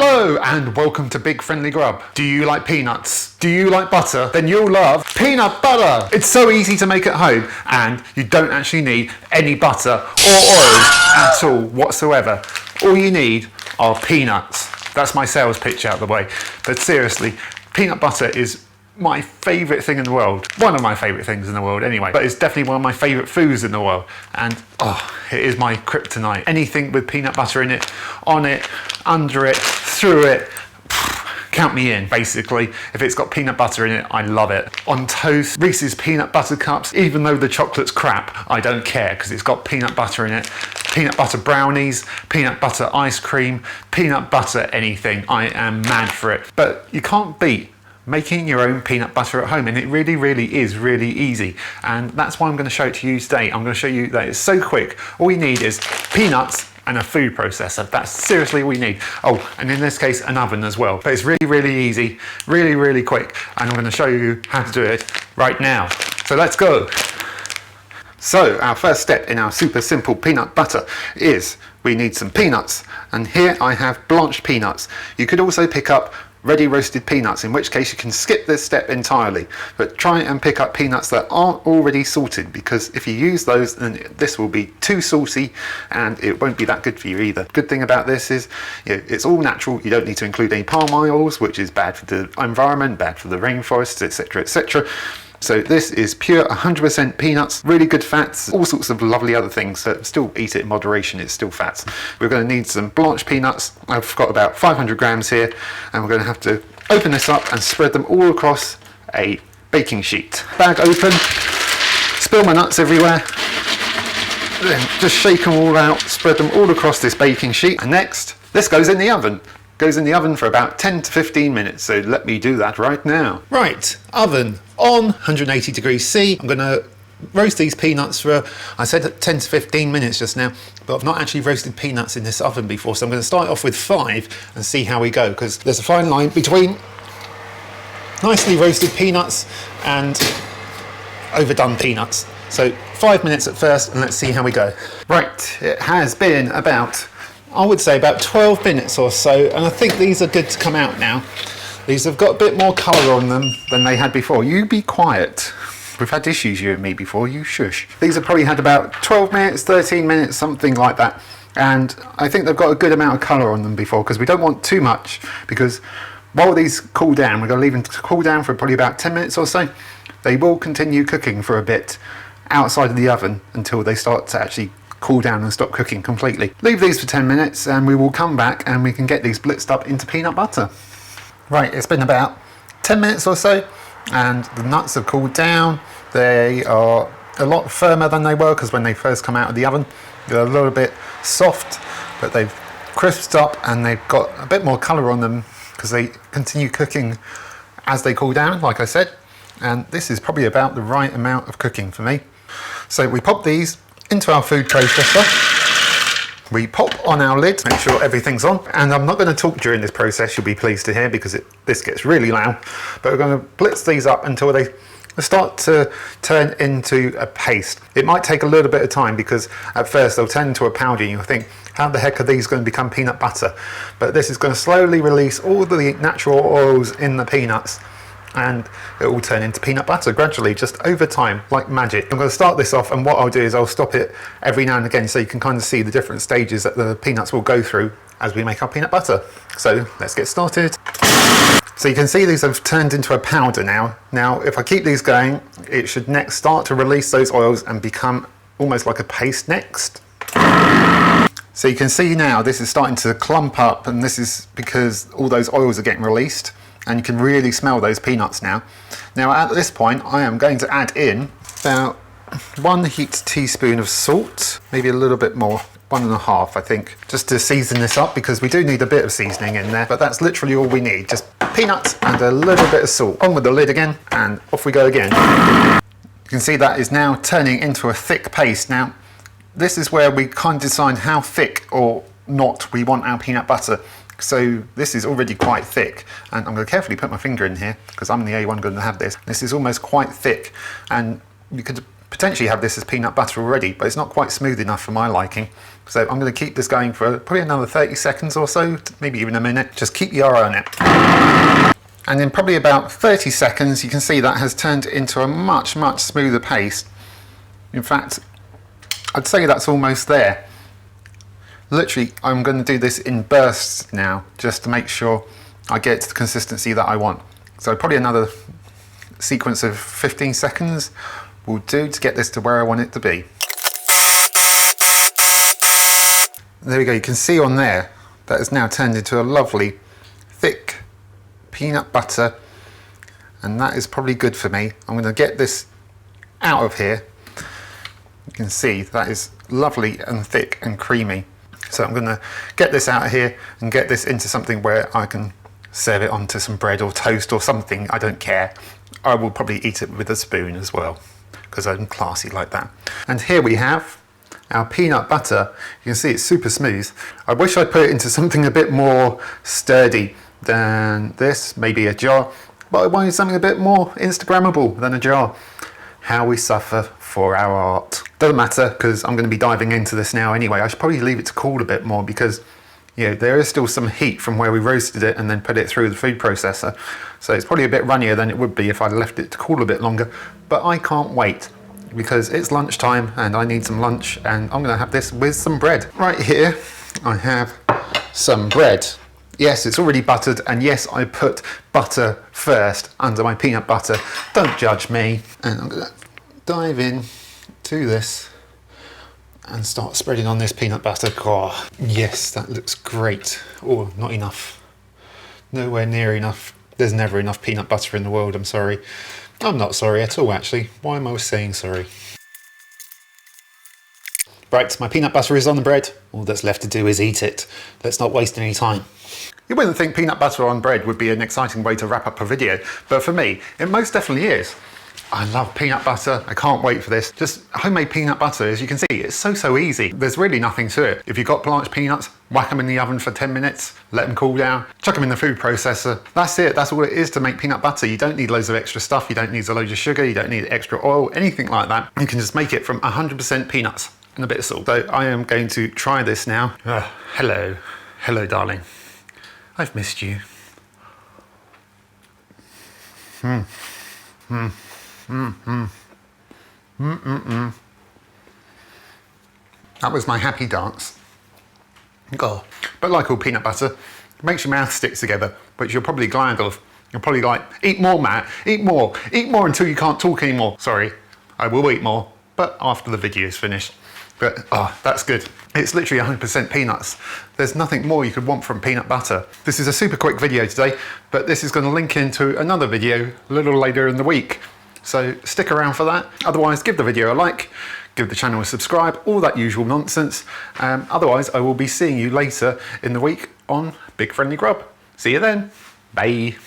Hello and welcome to Big Friendly Grub. Do you like peanuts? Do you like butter? Then you'll love peanut butter. It's so easy to make at home and you don't actually need any butter or oil at all whatsoever. All you need are peanuts. That's my sales pitch out of the way. But seriously, peanut butter is my favourite thing in the world. One of my favourite things in the world anyway. But it's definitely one of my favourite foods in the world. And it is my kryptonite. Anything with peanut butter in it, on it, under it, through it, count me in, basically. If it's got peanut butter in it, I love it. On toast, Reese's peanut butter cups, even though the chocolate's crap, I don't care because it's got peanut butter in it. Peanut butter brownies, peanut butter ice cream, peanut butter anything. I am mad for it. But you can't beat making your own peanut butter at home, and it really is really easy, and that's why I'm going to show it to you today. I'm going to show you that it's so quick. All you need is peanuts and a food processor. That's seriously all you need. Oh, and in this case an oven as well. But it's really easy, really quick, and I'm going to show you how to do it right now. So let's go. So our first step in our super simple peanut butter is we need some peanuts, and here I have blanched peanuts. You could also pick up ready roasted peanuts, in which case you can skip this step entirely, but try and pick up peanuts that aren't already salted, because if you use those then this will be too salty and it won't be that good for you either. Good thing about this is it's all natural. You don't need to include any palm oils, which is bad for the environment, bad for the rainforests, etc. So this is pure 100% peanuts, really good fats, all sorts of lovely other things. So still eat it in moderation, it's still fats. We're going to need some blanched peanuts. I've got about 500 grams here, and we're going to have to open this up and spread them all across a baking sheet. Bag open, spill my nuts everywhere, then just shake them all out, spread them all across this baking sheet, and next this goes in the oven. Goes in the oven for about 10 to 15 minutes, so let me do that right now. Right, oven on 180 degrees C. I'm going to roast these peanuts for, I said 10 to 15 minutes just now, but I've not actually roasted peanuts in this oven before, so I'm going to start off with 5 and see how we go, because there's a fine line between nicely roasted peanuts and overdone peanuts. So 5 minutes at first, and let's see how we go. Right, it has been about, I would say about 12 minutes or so, and I think these are good to come out now. These have got a bit more colour on them than they had before. You be quiet. We've had issues, you and me, before. You shush. These have probably had about 12 minutes, 13 minutes, something like that. And I think they've got a good amount of colour on them before, because we don't want too much, because while these cool down, we're going to leave them to cool down for probably about 10 minutes or so. They will continue cooking for a bit outside of the oven until they start to actually cool down and stop cooking completely. Leave these for 10 minutes and we will come back and we can get these blitzed up into peanut butter. Right, it's been about 10 minutes or so and the nuts have cooled down. They are a lot firmer than they were, because when they first come out of the oven they're a little bit soft, but they've crisped up and they've got a bit more colour on them because they continue cooking as they cool down, like I said, and this is probably about the right amount of cooking for me. So we pop these into our food processor. We pop on our lid, make sure everything's on, and I'm not going to talk during this process, you'll be pleased to hear, because this gets really loud, but we're going to blitz these up until they start to turn into a paste. It might take a little bit of time, because at first they'll turn into a powder and you'll think, how the heck are these going to become peanut butter? But this is going to slowly release all the natural oils in the peanuts, and it will turn into peanut butter gradually, just over time, like magic. I'm going to start this off, and what I'll do is I'll stop it every now and again so you can kind of see the different stages that the peanuts will go through as we make our peanut butter. So let's get started. So you can see these have turned into a powder now. Now if I keep these going, it should next start to release those oils and become almost like a paste next. So you can see now this is starting to clump up, and this is because all those oils are getting released. And you can really smell those peanuts now. Now at this point I am going to add in about 1 heaped teaspoon of salt, maybe a little bit more, 1.5 I think, just to season this up, because we do need a bit of seasoning in there, but that's literally all we need, just peanuts and a little bit of salt. On with the lid again and off we go again. You can see that is now turning into a thick paste. Now this is where we kind of decide how thick or not we want our peanut butter. So this is already quite thick, and I'm going to carefully put my finger in here because I'm the A1 going to have this. This is almost quite thick, and you could potentially have this as peanut butter already, but it's not quite smooth enough for my liking. So I'm going to keep this going for probably another 30 seconds or so, maybe even a minute. Just keep your eye on it. And in probably about 30 seconds, you can see that has turned into a much, much smoother paste. In fact, I'd say that's almost there. Literally, I'm going to do this in bursts now, just to make sure I get to the consistency that I want. So probably another sequence of 15 seconds will do to get this to where I want it to be. There we go, you can see on there that it's now turned into a lovely thick peanut butter, and that is probably good for me. I'm going to get this out of here. You can see that is lovely and thick and creamy. So I'm going to get this out of here and get this into something where I can serve it onto some bread or toast or something. I don't care. I will probably eat it with a spoon as well, because I'm classy like that. And here we have our peanut butter. You can see it's super smooth. I wish I put it into something a bit more sturdy than this, maybe a jar, but I wanted something a bit more Instagrammable than a jar. How we suffer for our art. Doesn't matter, because I'm going to be diving into this now anyway. I should probably leave it to cool a bit more, because there is still some heat from where we roasted it and then put it through the food processor. So it's probably a bit runnier than it would be if I left it to cool a bit longer. But I can't wait, because it's lunchtime and I need some lunch, and I'm going to have this with some bread. Right here I have some bread. Yes, it's already buttered, and yes, I put butter first under my peanut butter. Don't judge me. And I'm going to dive in to this and start spreading on this peanut butter. Oh, yes, that looks great. Oh, not enough. Nowhere near enough. There's never enough peanut butter in the world, I'm sorry. I'm not sorry at all, actually. Why am I saying sorry? Right, my peanut butter is on the bread. All that's left to do is eat it. Let's not waste any time. You wouldn't think peanut butter on bread would be an exciting way to wrap up a video, but for me, it most definitely is. I love peanut butter. I can't wait for this. Just homemade peanut butter, as you can see, it's so easy. There's really nothing to it. If you've got blanched peanuts, whack them in the oven for 10 minutes, let them cool down, chuck them in the food processor. That's it. That's all it is to make peanut butter. You don't need loads of extra stuff. You don't need loads of sugar. You don't need extra oil, anything like that. You can just make it from 100% peanuts and a bit of salt. So I am going to try this now. Hello. Hello, darling. I've missed you. That was my happy dance. Oh. But like all peanut butter, it makes your mouth stick together, which you're probably glad of. You're probably like, eat more, Matt, eat more until you can't talk anymore. Sorry, I will eat more, but after the video is finished. But that's good. It's literally 100% peanuts. There's nothing more you could want from peanut butter. This is a super quick video today, but this is going to link into another video a little later in the week. So stick around for that. Otherwise, give the video a like, give the channel a subscribe, all that usual nonsense. Otherwise, I will be seeing you later in the week on Big Friendly Grub. See you then. Bye.